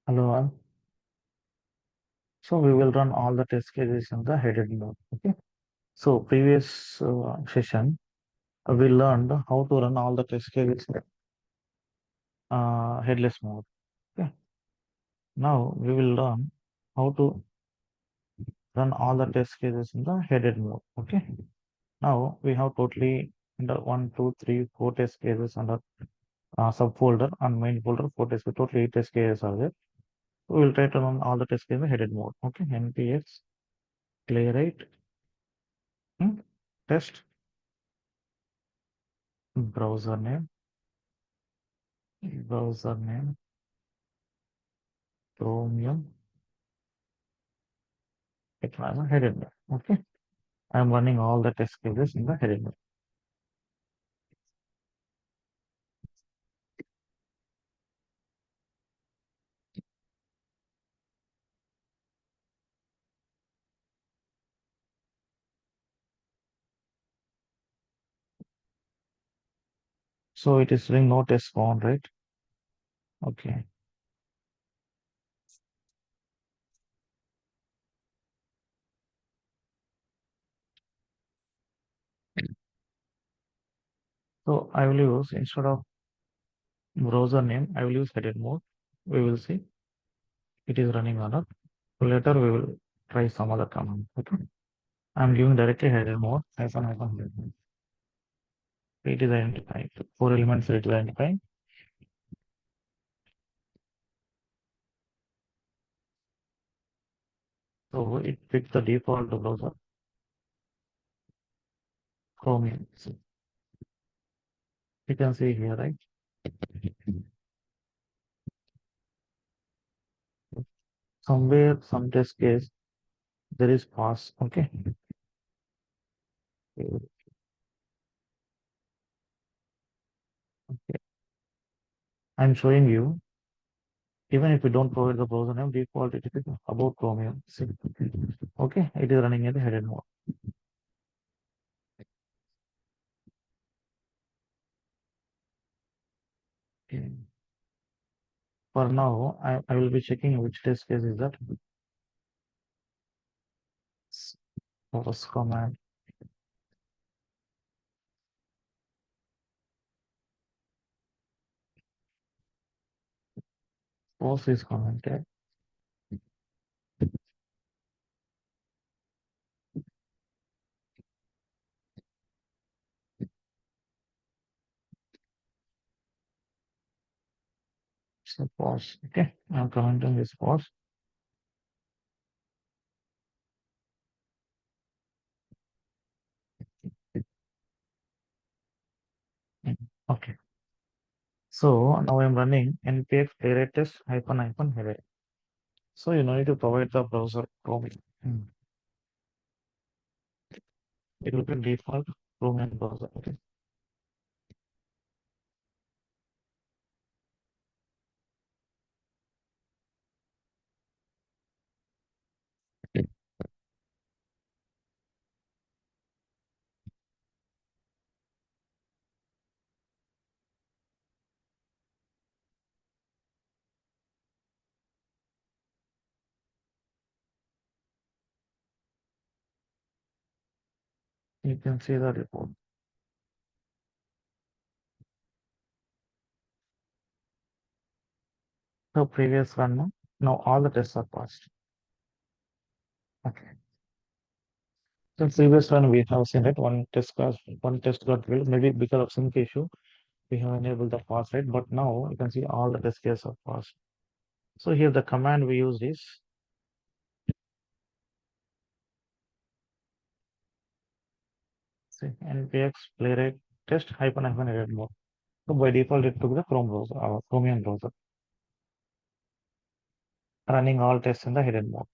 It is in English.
Hello all. So we will run all the test cases in the headed mode. Okay. So previous session we learned how to run all the test cases in headless mode. Okay. Now we will learn how to run all the test cases in the headed mode. Okay. Now we have totally under 1, 2, 3, 4 test cases under subfolder and main folder. 4 test, totally 8 test cases are there. We will try to run all the test cases in the headed mode. Okay. npx playwright test browser name browser name Chromium. It has a headed mode. Okay. I'm running all the test cases in the headed mode. So it is doing no test found, right? Okay. So I will use, instead of browser name, I will use headed mode. We will see it is running or not. Later we will try some other command. Okay. I'm giving directly headed mode, hyphen headed mode. It is identifying. 4 elements it is identifying. So it picked the default browser, Chromium. So you can see here, right? Somewhere, some test case, there is pass. Okay. Okay. I'm showing you, even if you don't provide the browser name, default it is about Chromium. See. Okay, it is running in the headed mode. Okay. For now, I will be checking which test case is that. Source command. Source is commented. So pause. Okay, I'm commenting this pause. Okay. So now I'm running npx playwright test hyphen header. So you need to provide the browser Chromium. It will be default Chromium browser. Okay. You can see the report. So previous one, no? Now all the tests are passed. Okay. So previous one we have seen that one test got failed. Maybe because of sync issue, we have enabled the pass rate. But now you can see all the test cases are passed. So here the command we used is see, npx playwright test hyphen edit mode. So by default it took the Chrome browser, our Chromium browser, running all tests in the hidden mode.